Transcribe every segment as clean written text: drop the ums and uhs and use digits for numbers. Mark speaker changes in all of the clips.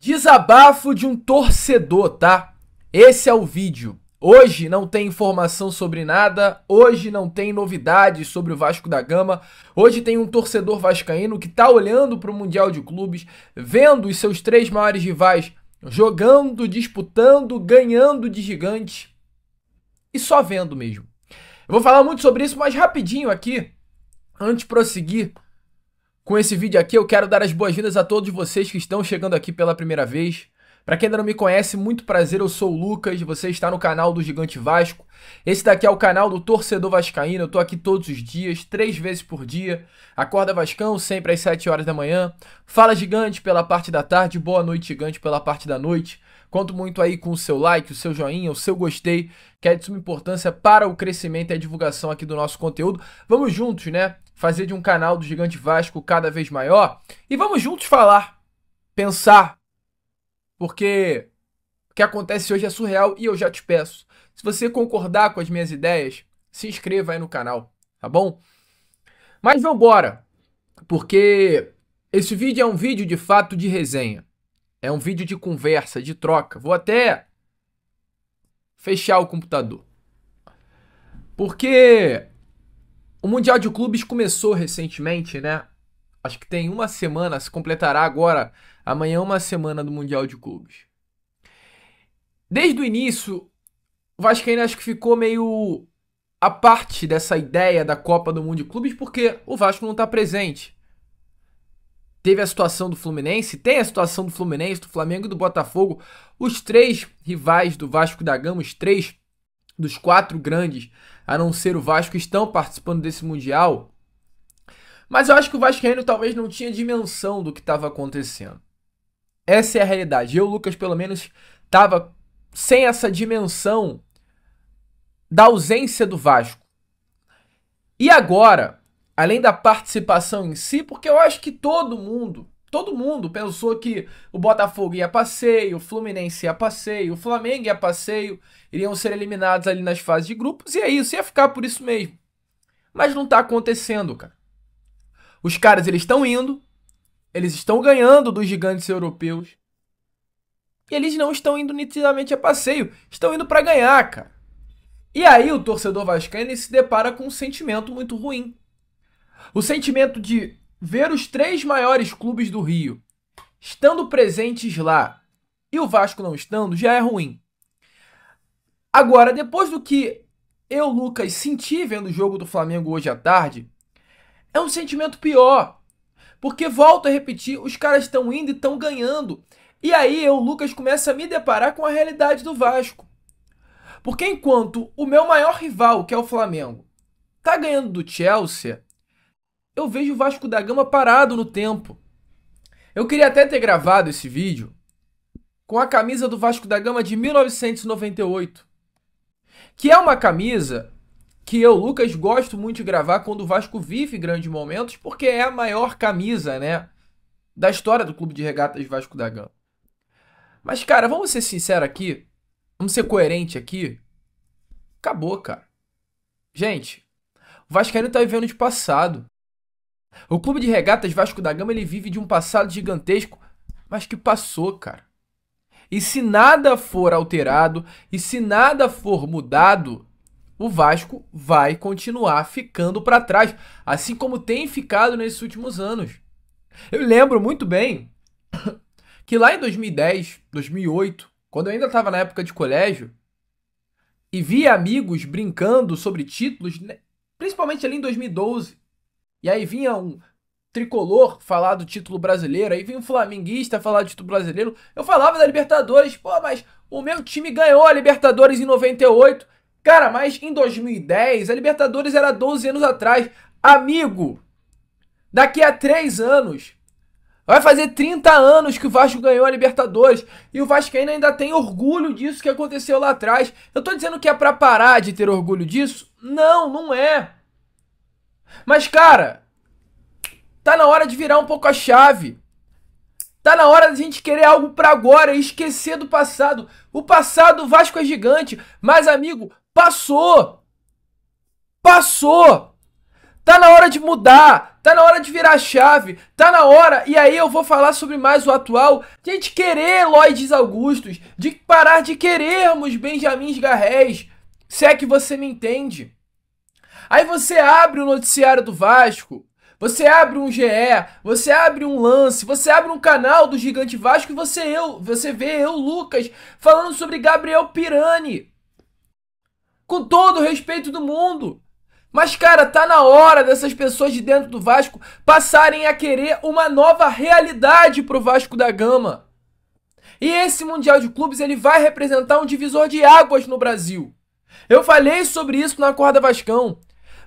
Speaker 1: Desabafo de um torcedor, tá? Esse é o vídeo. Hoje não tem informação sobre nada, hoje não tem novidades sobre o Vasco da Gama. Hoje tem um torcedor vascaíno que tá olhando para o Mundial de Clubes, vendo os seus três maiores rivais jogando, disputando, ganhando de gigante e só vendo mesmo. Eu vou falar muito sobre isso, mas rapidinho aqui, antes de prosseguir com esse vídeo aqui, eu quero dar as boas-vindas a todos vocês que estão chegando aqui pela primeira vez. Para quem ainda não me conhece, muito prazer, eu sou o Lucas, você está no canal do Gigante Vasco. Esse daqui é o canal do Torcedor Vascaíno, eu tô aqui todos os dias, 3 vezes por dia. Acorda Vascão, sempre às 7 horas da manhã. Fala Gigante pela parte da tarde, boa noite Gigante pela parte da noite. Conto muito aí com o seu like, o seu joinha, o seu gostei, que é de suma importância para o crescimento e a divulgação aqui do nosso conteúdo. Vamos juntos, né? Fazer de um canal do Gigante Vasco cada vez maior. E vamos juntos falar, pensar, porque o que acontece hoje é surreal e eu já te peço. Se você concordar com as minhas ideias, se inscreva aí no canal, tá bom? Mas vambora, porque esse vídeo é um vídeo de fato de resenha. É um vídeo de conversa, de troca. Vou até fechar o computador. Porque o Mundial de Clubes começou recentemente, né? Acho que tem uma semana, se completará agora, amanhã, uma semana do Mundial de Clubes. Desde o início, o Vascaíno acho que ficou meio à parte dessa ideia da Copa do Mundo de Clubes, porque o Vasco não está presente. Teve a situação do Fluminense, tem a situação do Fluminense, do Flamengo e do Botafogo. Os três rivais do Vasco da Gama, os três dos 4 grandes, a não ser o Vasco, estão participando desse Mundial. Mas eu acho que o Vascaíno talvez não tinha dimensão do que estava acontecendo. Essa é a realidade. Eu, Lucas, pelo menos, estava sem essa dimensão da ausência do Vasco. E agora, além da participação em si, porque eu acho que todo mundo pensou que o Botafogo ia a passeio, o Fluminense ia a passeio, o Flamengo ia a passeio, iriam ser eliminados ali nas fases de grupos, e é isso, ia ficar por isso mesmo. Mas não tá acontecendo, cara. Os caras, eles estão indo, eles estão ganhando dos gigantes europeus, e eles não estão indo nitidamente a passeio, estão indo pra ganhar, cara. E aí o torcedor vascaíno se depara com um sentimento muito ruim. O sentimento de ver os 3 maiores clubes do Rio estando presentes lá e o Vasco não estando já é ruim. Agora, depois do que eu, Lucas, senti vendo o jogo do Flamengo hoje à tarde, é um sentimento pior. Porque, volto a repetir, os caras estão indo e estão ganhando. E aí eu, Lucas, começo a me deparar com a realidade do Vasco. Porque enquanto o meu maior rival, que é o Flamengo, tá ganhando do Chelsea, eu vejo o Vasco da Gama parado no tempo. Eu queria até ter gravado esse vídeo com a camisa do Vasco da Gama de 1998. Que é uma camisa que eu, Lucas, gosto muito de gravar quando o Vasco vive grandes momentos, porque é a maior camisa, né, da história do Clube de Regatas Vasco da Gama. Mas, cara, vamos ser sinceros aqui, vamos ser coerentes aqui. Acabou, cara. Gente, o Vascaíno tá vivendo de passado. O Clube de Regatas Vasco da Gama, ele vive de um passado gigantesco, mas que passou, cara. E se nada for alterado, e se nada for mudado, o Vasco vai continuar ficando para trás, assim como tem ficado nesses últimos anos. Eu lembro muito bem que lá em 2010, 2008, quando eu ainda estava na época de colégio, e via amigos brincando sobre títulos, principalmente ali em 2012, e aí vinha um tricolor falar do título brasileiro, aí vinha um flamenguista falar do título brasileiro. Eu falava da Libertadores, pô, mas o meu time ganhou a Libertadores em 98. Cara, mas em 2010 a Libertadores era 12 anos atrás. Amigo, daqui a 3 anos vai fazer 30 anos que o Vasco ganhou a Libertadores. E o Vascaíno ainda tem orgulho disso que aconteceu lá atrás. Eu tô dizendo que é pra parar de ter orgulho disso? Não, não é. Mas, cara, tá na hora de virar um pouco a chave. Tá na hora de a gente querer algo pra agora e esquecer do passado. O passado, o Vasco é gigante. Mas, amigo, passou. Passou. Tá na hora de mudar. Tá na hora de virar a chave, tá na hora, e aí eu vou falar sobre mais o atual, de a gente querer Lloyds Augustos, de parar de querermos Benjamins Garrés, se é que você me entende. Aí você abre o noticiário do Vasco, você abre um GE, você abre um Lance, você abre um canal do Gigante Vasco e você vê eu, Lucas, falando sobre Gabriel Pirani. Com todo o respeito do mundo. Mas, cara, tá na hora dessas pessoas de dentro do Vasco passarem a querer uma nova realidade pro Vasco da Gama. E esse Mundial de Clubes, ele vai representar um divisor de águas no Brasil. Eu falei sobre isso na Acorda Vascão.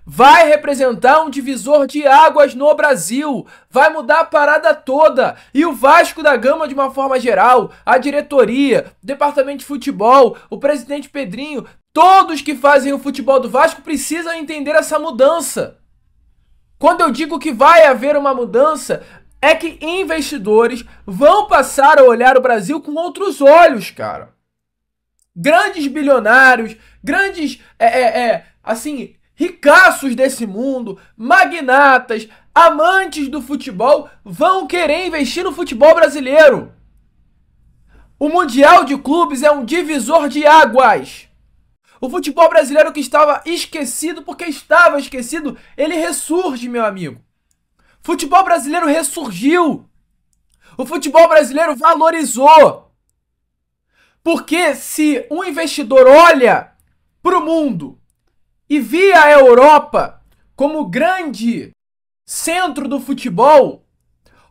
Speaker 1: Vai representar um divisor de águas no Brasil. Vai mudar a parada toda. E o Vasco da Gama, de uma forma geral, a diretoria, o departamento de futebol, o presidente Pedrinho, todos que fazem o futebol do Vasco precisam entender essa mudança. Quando eu digo que vai haver uma mudança, é que investidores vão passar a olhar o Brasil com outros olhos, cara. Grandes bilionários, grandes, assim, ricaços desse mundo, magnatas, amantes do futebol, vão querer investir no futebol brasileiro. O Mundial de Clubes é um divisor de águas. O futebol brasileiro que estava esquecido, porque estava esquecido, ele ressurge, meu amigo. O futebol brasileiro ressurgiu. O futebol brasileiro valorizou. Porque se um investidor olha para o mundo e via a Europa como grande centro do futebol,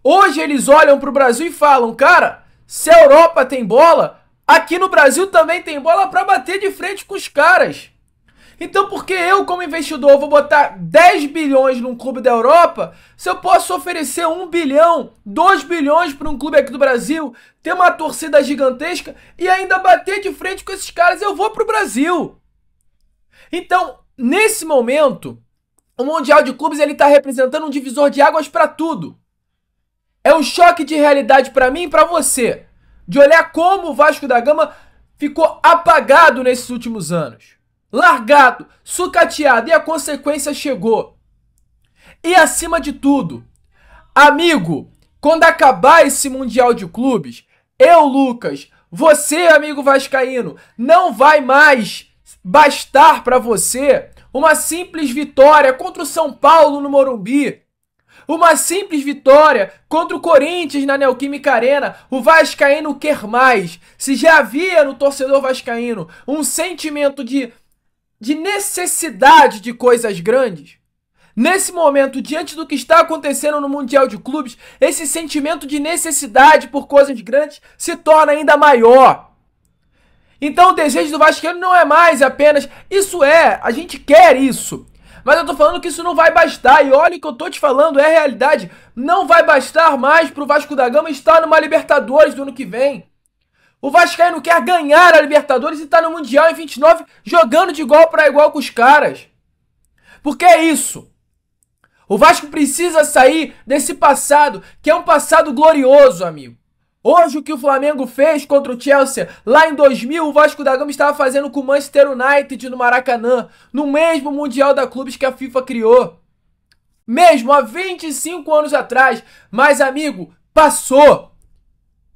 Speaker 1: hoje eles olham para o Brasil e falam, cara, se a Europa tem bola, aqui no Brasil também tem bola para bater de frente com os caras. Então por que eu, como investidor, vou botar 10 bilhões num clube da Europa, se eu posso oferecer 1 bilhão, 2 bilhões para um clube aqui do Brasil, ter uma torcida gigantesca e ainda bater de frente com esses caras, eu vou pro Brasil. Então, nesse momento, o Mundial de Clubes ele tá representando um divisor de águas para tudo. É um choque de realidade para mim e para você, de olhar como o Vasco da Gama ficou apagado nesses últimos anos. Largado, sucateado, e a consequência chegou. E acima de tudo, amigo, quando acabar esse Mundial de Clubes, eu, Lucas, você, amigo vascaíno, não vai mais bastar para você uma simples vitória contra o São Paulo no Morumbi. Uma simples vitória contra o Corinthians na Neoquímica Arena. O vascaíno quer mais. Se já havia no torcedor vascaíno um sentimento de necessidade de coisas grandes, nesse momento, diante do que está acontecendo no Mundial de Clubes, esse sentimento de necessidade por coisas grandes se torna ainda maior. Então o desejo do vascaíno não é mais apenas, a gente quer isso, mas eu tô falando que isso não vai bastar, e olha o que eu tô te falando, é a realidade, não vai bastar mais pro Vasco da Gama estar numa Libertadores do ano que vem. O vascaíno quer ganhar a Libertadores e tá no Mundial em 29 jogando de igual para igual com os caras. Porque é isso. O Vasco precisa sair desse passado, que é um passado glorioso, amigo. Hoje o que o Flamengo fez contra o Chelsea, lá em 2000, o Vasco da Gama estava fazendo com o Manchester United no Maracanã, no mesmo Mundial da Clubes que a FIFA criou. Mesmo há 25 anos atrás. Mas, amigo, passou.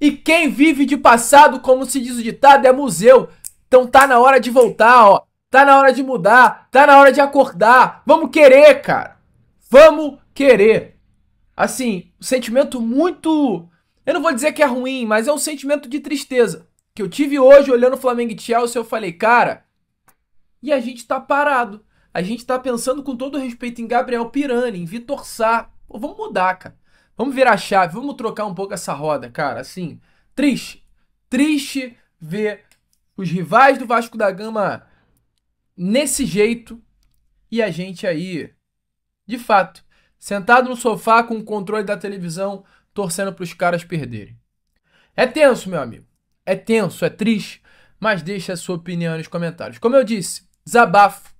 Speaker 1: E quem vive de passado, como se diz o ditado, é museu. Então tá na hora de voltar, ó. Tá na hora de mudar. Tá na hora de acordar. Vamos querer, cara. Vamos querer. Assim, um sentimento muito... Eu não vou dizer que é ruim, mas é um sentimento de tristeza. Que eu tive hoje olhando o Flamengo e Chelsea, eu falei, cara... E a gente tá parado. A gente tá pensando com todo respeito em Gabriel Pirani, em Vitor Sá. Pô, vamos mudar, cara. Vamos virar a chave, vamos trocar um pouco essa roda, cara. Assim, triste. Triste ver os rivais do Vasco da Gama nesse jeito e a gente aí, de fato, sentado no sofá com o controle da televisão, torcendo para os caras perderem. É tenso, meu amigo. É tenso, é triste, mas deixa a sua opinião nos comentários. Como eu disse, desabafo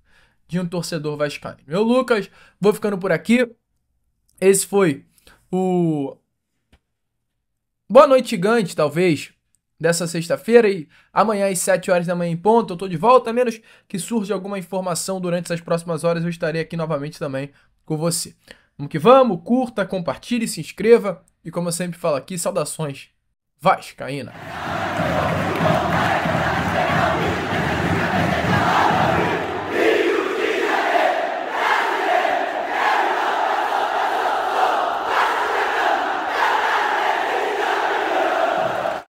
Speaker 1: de um torcedor vascaíno. Eu, Lucas, vou ficando por aqui. Esse foi o Boa Noite Gigante, talvez, dessa sexta-feira, e amanhã às 7 horas da manhã em ponto eu tô de volta, a menos que surja alguma informação durante essas próximas horas, eu estarei aqui novamente também com você. Vamos que vamos, curta, compartilhe, se inscreva e como eu sempre falo aqui, saudações vascaína.